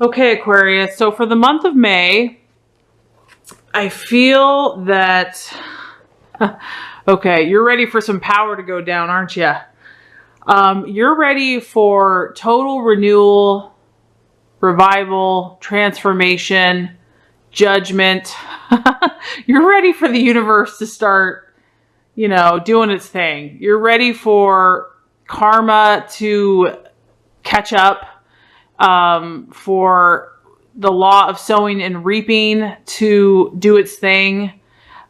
Okay, Aquarius. So for the month of May, I feel that, okay, you're ready for some power to go down, aren't you? You're ready for total renewal, revival, transformation, judgment. You're ready for the universe to start, doing its thing. You're ready for karma to catch up, for the law of sowing and reaping to do its thing.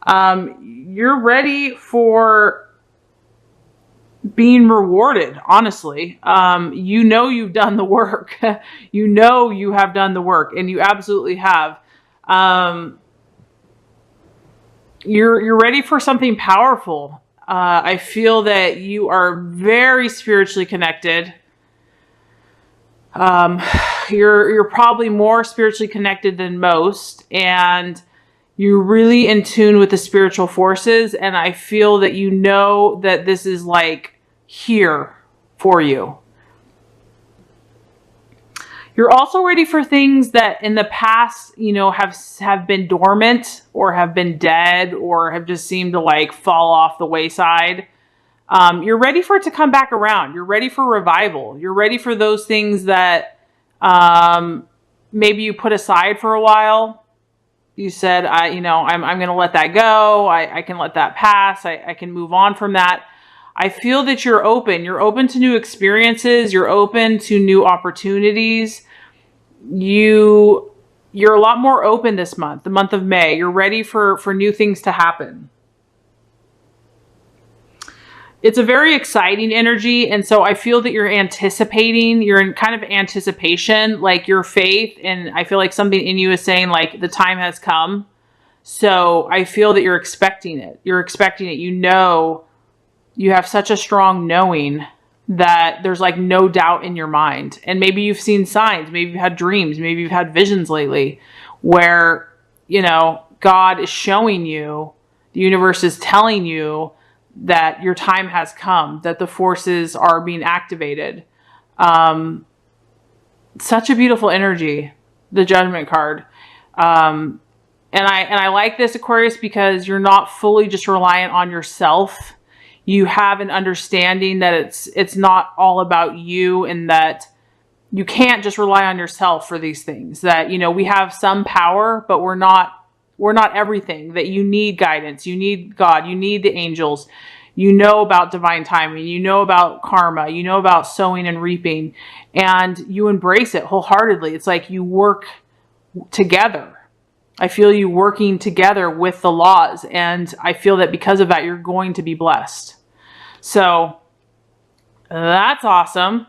You're ready for being rewarded, honestly. You've done the work. You have done the work, and you absolutely have. You're ready for something powerful. I feel that you are very spiritually connected. You're probably more spiritually connected than most, and you're really in tune with the spiritual forces. And I feel that that this is like here for you. You're also ready for things that in the past, have been dormant or have been dead or have just seemed to like fall off the wayside. You're ready for it to come back around. You're ready for revival. You're ready for those things that maybe you put aside for a while. You said, I'm going to let that go. I can let that pass. I can move on from that. I feel that you're open. You're open to new experiences. You're open to new opportunities. You're a lot more open this month, the month of May. You're ready for new things to happen. It's a very exciting energy. And so I feel that you're in kind of anticipation, like your faith. And I feel like something in you is saying like the time has come. So I feel that you're expecting it. You're expecting it. You have such a strong knowing that there's like no doubt in your mind. And maybe you've seen signs, maybe you've had dreams, maybe you've had visions lately where, God is showing you, the universe is telling you that your time has come, that the forces are being activated. Such a beautiful energy, the Judgment card. And I like this, Aquarius, because you're not fully just reliant on yourself. You have an understanding that it's not all about you, and that you can't just rely on yourself for these things. That, we have some power, but we're not everything. That you need guidance. You need God. You need the angels. You know about divine timing. You know about karma. You know about sowing and reaping, and you embrace it wholeheartedly. It's like you work together. I feel you working together with the laws, and I feel that because of that, you're going to be blessed. So that's awesome.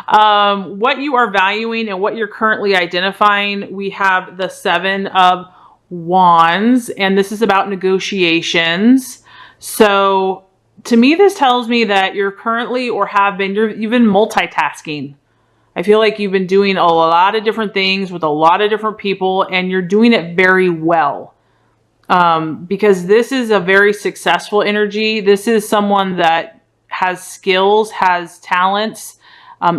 What you are valuing and what you're currently identifying, we have the 7 of Wands, and this is about negotiations. So to me, this tells me that you're currently you've been multitasking. I feel like you've been doing a lot of different things with a lot of different people, and you're doing it very well. Because this is a very successful energy. This is someone that has skills, has talents,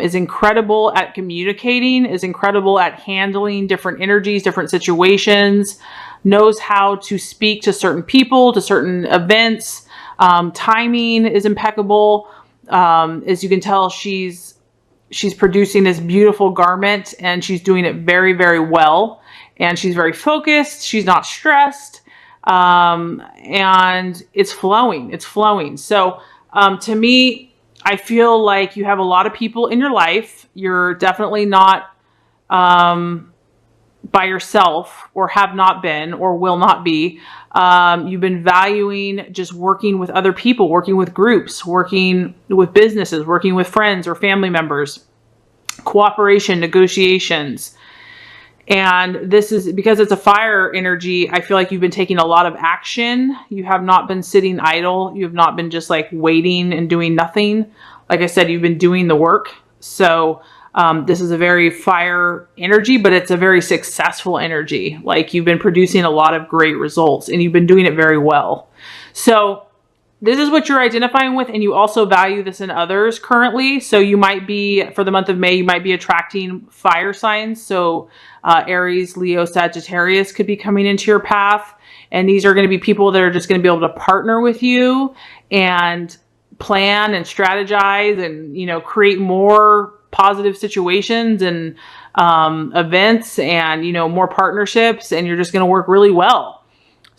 is incredible at communicating, is incredible at handling different energies, different situations, knows how to speak to certain people, to certain events. Timing is impeccable. As you can tell, she's producing this beautiful garment, and she's doing it very, very well. And she's very focused. She's not stressed. And it's flowing. It's flowing. So, to me, I feel like you have a lot of people in your life. You're definitely not, by yourself, or have not been, or will not be. You've been valuing just working with other people, working with groups, working with businesses, working with friends or family members, cooperation, negotiations. And this is because it's a fire energy. I feel like you've been taking a lot of action. You have not been sitting idle. You have not been just like waiting and doing nothing. Like I said, you've been doing the work. So this is a very fire energy, but it's a very successful energy. Like you've been producing a lot of great results, and you've been doing it very well. So this is what you're identifying with, and you also value this in others currently. So you might be, for the month of May, you might be attracting fire signs. So Aries, Leo, Sagittarius could be coming into your path. And these are going to be people that are just going to be able to partner with you and plan and strategize and, you know, create more positive situations and events and, you know, more partnerships, and you're just going to work really well.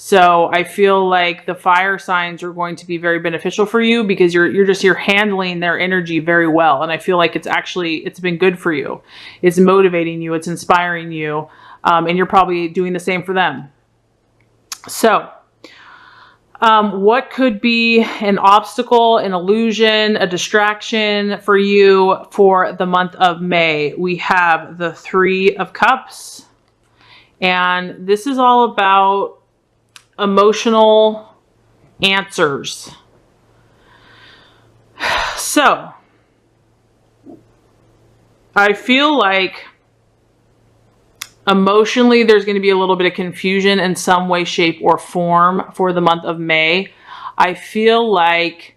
So I feel like the fire signs are going to be very beneficial for you because you're handling their energy very well. And I feel like it's been good for you. It's motivating you. It's inspiring you. And you're probably doing the same for them. So what could be an obstacle, an illusion, a distraction for you for the month of May? We have the Three of Cups. And this is all about emotional answers. So I feel like emotionally there's going to be a little bit of confusion in some way, shape, or form for the month of May. I feel like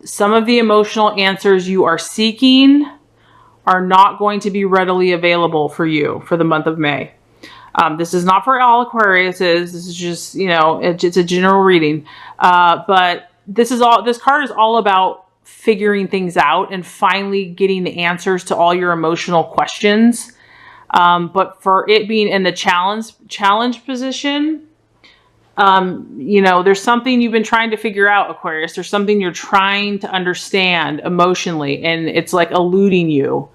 some of the emotional answers you are seeking are not going to be readily available for you for the month of May. This is not for all Aquariuses. This is just, you know, it's a general reading. But this card is all about figuring things out and finally getting the answers to all your emotional questions. But for it being in the challenge position, you know, there's something you've been trying to figure out, Aquarius. There's something you're trying to understand emotionally, and it's like eluding you.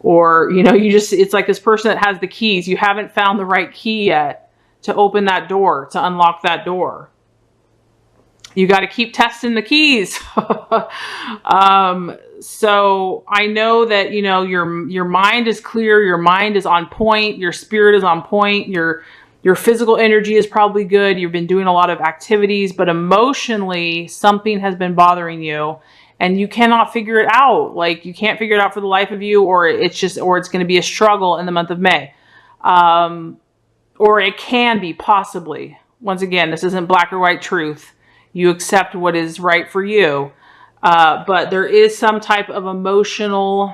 Or, you know, it's like this person that has the keys. You haven't found the right key yet to open that door, to unlock that door. You got to keep testing the keys. So I know that, you know, your mind is clear. Your mind is on point. Your spirit is on point. Your physical energy is probably good. You've been doing a lot of activities, but emotionally something has been bothering you. And you cannot figure it out. Like, you can't figure it out for the life of you, or it's going to be a struggle in the month of May. Or it can be, possibly. Once again, this isn't black or white truth. You accept what is right for you. But there is some type of emotional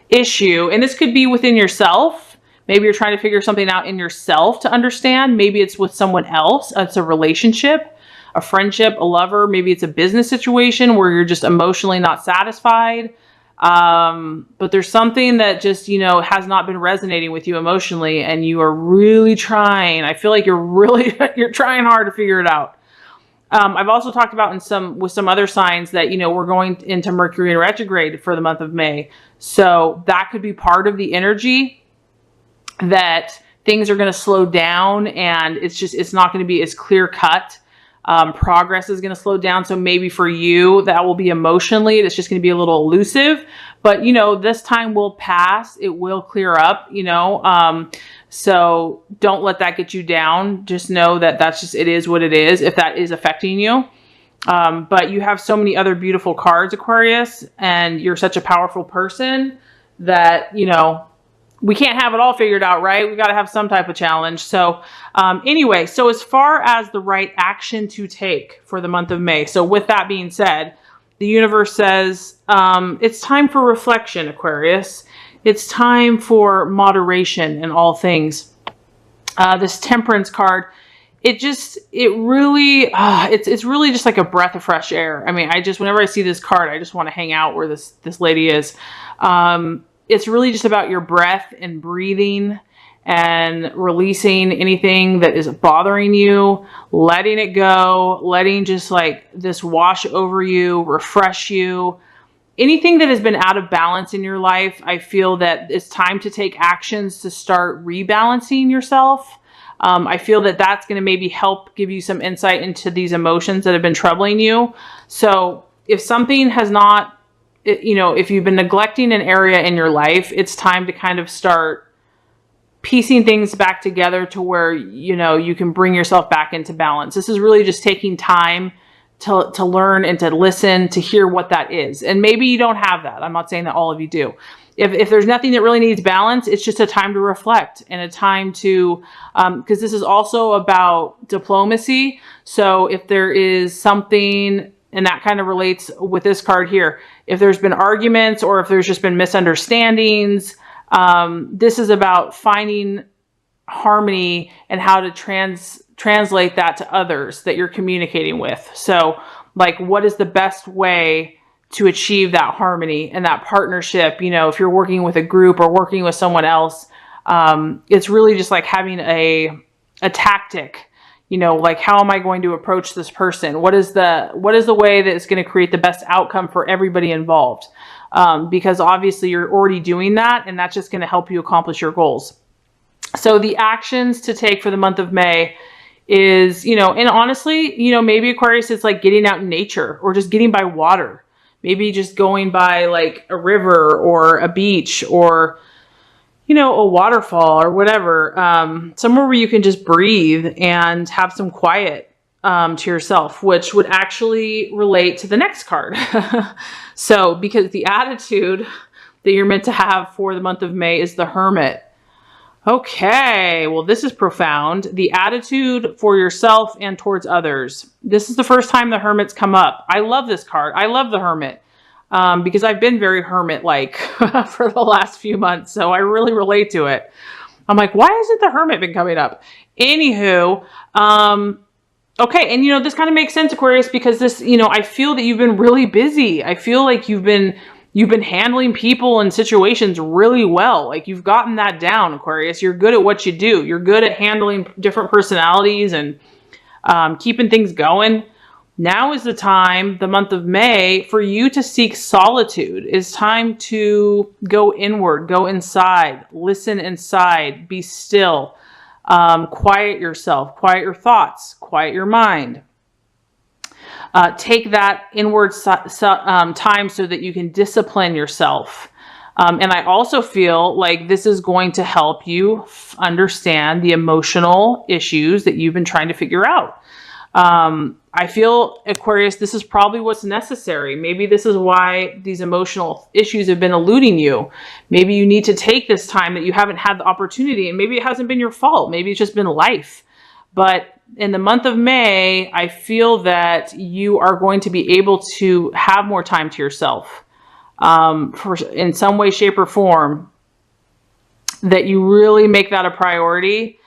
issue. And this could be within yourself. Maybe you're trying to figure something out in yourself to understand. Maybe it's with someone else. It's a relationship, a friendship, a lover. Maybe it's a business situation where you're just emotionally not satisfied. But there's something that just, you know, has not been resonating with you emotionally, and you are really trying. I feel like you're trying hard to figure it out. I've also talked about with some other signs that, you know, we're going into Mercury in retrograde for the month of May. So that could be part of the energy, that things are going to slow down, and it's not going to be as clear cut. Progress is going to slow down. So maybe for you, that will be emotionally, it's just going to be a little elusive, but, you know, this time will pass. It will clear up, you know. So don't let that get you down. Just know that it is what it is, if that is affecting you. But you have so many other beautiful cards, Aquarius, and you're such a powerful person that, you know, we can't have it all figured out, right? We got to have some type of challenge. So anyway, so as far as the right action to take for the month of May. So with that being said, the universe says it's time for reflection, Aquarius. It's time for moderation in all things. This Temperance card, it's really just like a breath of fresh air. I mean, whenever I see this card, I just want to hang out where this lady is. It's really just about your breath and breathing and releasing anything that is bothering you, letting it go, letting just like this wash over you, refresh you. Anything that has been out of balance in your life, I feel that it's time to take actions to start rebalancing yourself. I feel that that's going to maybe help give you some insight into these emotions that have been troubling you. So if something has not, you know, if you've been neglecting an area in your life, it's time to kind of start piecing things back together to where, you know, you can bring yourself back into balance. This is really just taking time to learn and to listen, to hear what that is. And maybe you don't have that. I'm not saying that all of you do. if there's nothing that really needs balance, it's just a time to reflect and a time to, because this is also about diplomacy. So if there is something, and that kind of relates with this card here, if there's been arguments or if there's just been misunderstandings, this is about finding harmony and how to translate that to others that you're communicating with. So like, what is the best way to achieve that harmony and that partnership? You know, if you're working with a group or working with someone else, it's really just like having a tactic, you know, like, how am I going to approach this person? What is the way that is going to create the best outcome for everybody involved? Because obviously you're already doing that, and that's just going to help you accomplish your goals. So the actions to take for the month of May is, you know, and honestly, you know, maybe Aquarius, it's like getting out in nature or just getting by water. Maybe just going by like a river or a beach or, you know, a waterfall or whatever. Somewhere where you can just breathe and have some quiet to yourself, which would actually relate to the next card. So, because the attitude that you're meant to have for the month of May is the Hermit. Okay, well, this is profound. The attitude for yourself and towards others. This is the first time the Hermit's come up. I love this card. I love the Hermit because I've been very hermit-like for the last few months, so I really relate to it. I'm like, why hasn't the Hermit been coming up? Anywho, okay, and you know, this kind of makes sense, Aquarius, because this, you know, I feel that you've been really busy. I feel like you've been handling people and situations really well. Like, you've gotten that down, Aquarius. You're good at what you do. You're good at handling different personalities and keeping things going. Now is the time, the month of May, for you to seek solitude. It's time to go inward, go inside, listen inside, be still, quiet yourself, quiet your thoughts, quiet your mind. Take that inward time so that you can discipline yourself. And I also feel like this is going to help you understand the emotional issues that you've been trying to figure out. I feel, Aquarius, this is probably what's necessary. Maybe this is why these emotional issues have been eluding you. Maybe you need to take this time that you haven't had the opportunity, and maybe it hasn't been your fault. Maybe it's just been life. But in the month of May, I feel that you are going to be able to have more time to yourself in some way, shape, or form, that you really make that a priority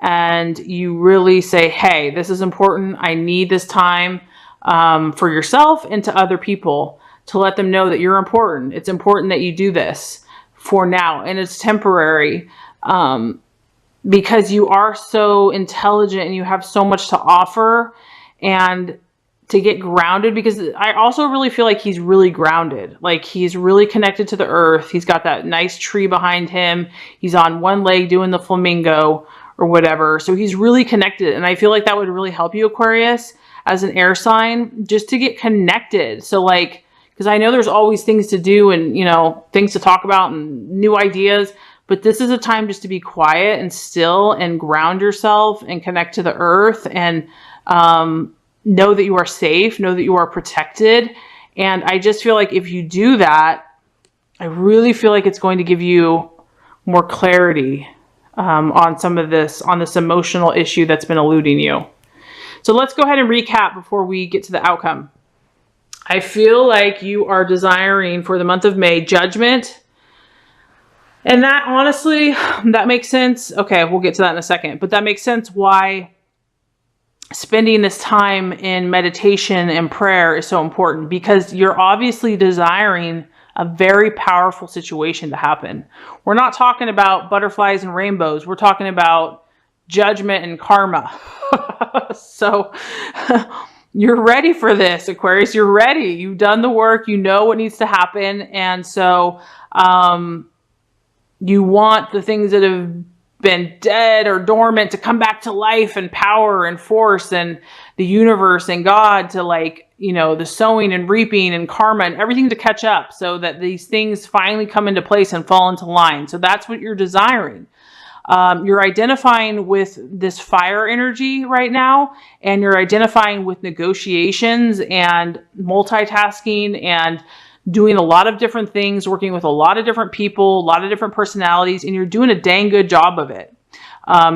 and you really say, hey, this is important. I need this time for yourself and to other people, to let them know that you're important. It's important that you do this for now, and it's temporary. Because you are so intelligent and you have so much to offer, and to get grounded, because I also really feel like he's really grounded. Like, he's really connected to the earth. He's got that nice tree behind him. He's on one leg doing the flamingo or whatever. So he's really connected. And I feel like that would really help you, Aquarius, as an air sign, just to get connected. So like, because I know there's always things to do and, you know, things to talk about and new ideas. But this is a time just to be quiet and still and ground yourself and connect to the earth and know that you are safe, know that you are protected. And I just feel like if you do that, I really feel like it's going to give you more clarity on some of this, on this emotional issue that's been eluding you. So let's go ahead and recap before we get to the outcome. I feel like you are desiring for the month of May judgment. And that, honestly, that makes sense. Okay, we'll get to that in a second. But that makes sense why spending this time in meditation and prayer is so important, because you're obviously desiring a very powerful situation to happen. We're not talking about butterflies and rainbows. We're talking about judgment and karma. So you're ready for this, Aquarius. You're ready. You've done the work. You know what needs to happen. And so you want the things that have been dead or dormant to come back to life and power and force, and the universe and God to, like, you know, the sowing and reaping and karma and everything to catch up, so that these things finally come into place and fall into line. So that's what you're desiring. You're identifying with this fire energy right now, and you're identifying with negotiations and multitasking and doing a lot of different things, working with a lot of different people, a lot of different personalities, and you're doing a dang good job of it.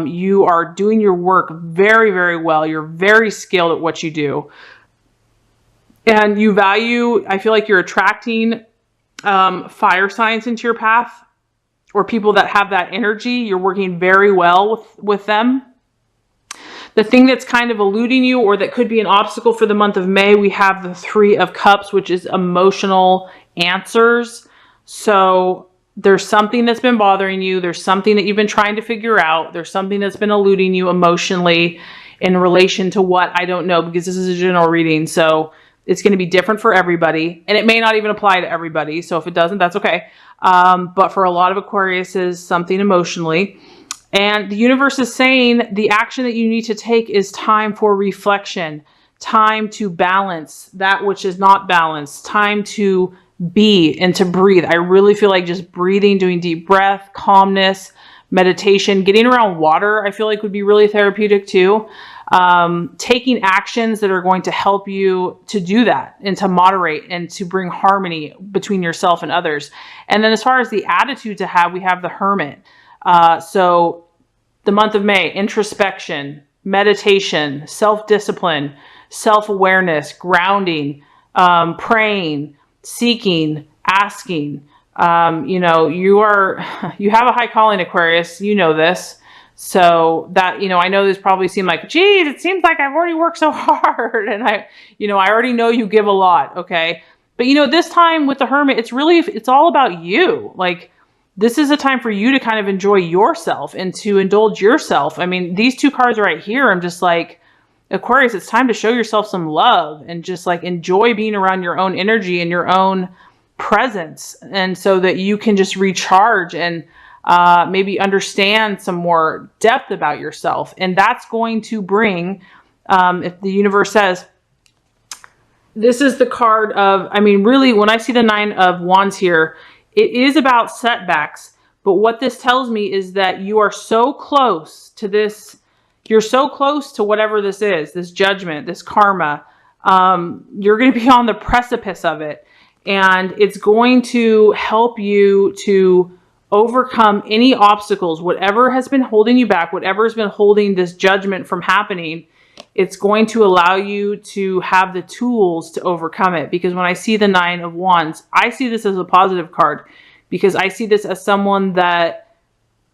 You are doing your work very, very well. You're very skilled at what you do. And you value, I feel like you're attracting fire signs into your path, or people that have that energy. You're working very well with them. The thing that's kind of eluding you, or that could be an obstacle for the month of May, we have the Three of Cups, which is emotional answers. So there's something that's been bothering you. There's something that you've been trying to figure out. There's something that's been eluding you emotionally in relation to what, I don't know, because this is a general reading. So it's going to be different for everybody, and it may not even apply to everybody. So if it doesn't, that's okay. But for a lot of Aquariuses, something emotionally. And the universe is saying the action that you need to take is time for reflection, time to balance that which is not balanced, time to be and to breathe. I really feel like just breathing, doing deep breath, calmness, meditation, getting around water, I feel like would be really therapeutic too. Taking actions that are going to help you to do that and to moderate and to bring harmony between yourself and others. And then as far as the attitude to have, we have the Hermit. So the month of May, introspection, meditation, self-discipline, self-awareness, grounding, praying, seeking, asking. You know, you have a high calling, Aquarius. You know this. So that, you know, I know this probably seemed like, geez, it seems like I've already worked so hard. And I already know you give a lot. Okay. But you know, this time with the Hermit, it's all about you. Like, this is a time for you to kind of enjoy yourself and to indulge yourself. I mean, these two cards right here, I'm just like, Aquarius, it's time to show yourself some love and just like enjoy being around your own energy and your own presence. And so that you can just recharge and maybe understand some more depth about yourself. And that's going to bring, if the universe says, this is the card of, I mean, really, when I see the Nine of Wands here, it is about setbacks. But what this tells me is that you are so close to this. You're so close to whatever this is, this judgment, this karma. You're going to be on the precipice of it. And it's going to help you to overcome any obstacles, whatever has been holding you back, whatever has been holding this judgment from happening. It's going to allow you to have the tools to overcome it. Because when I see the Nine of Wands, I see this as a positive card, because I see this as someone that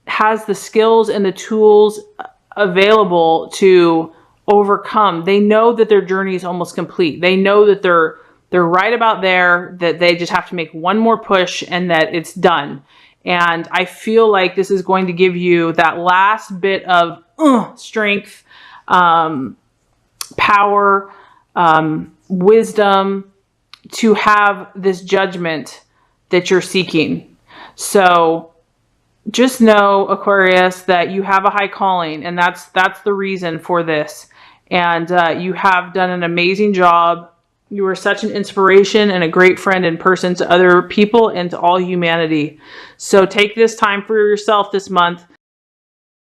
has the skills and the tools available to overcome. They know that their journey is almost complete. They know that they're right about there, that they just have to make one more push and that it's done. And I feel like this is going to give you that last bit of strength, power, wisdom to have this judgment that you're seeking. So just know, Aquarius, that you have a high calling, and that's the reason for this. And you have done an amazing job. You are such an inspiration and a great friend in person to other people and to all humanity. So take this time for yourself this month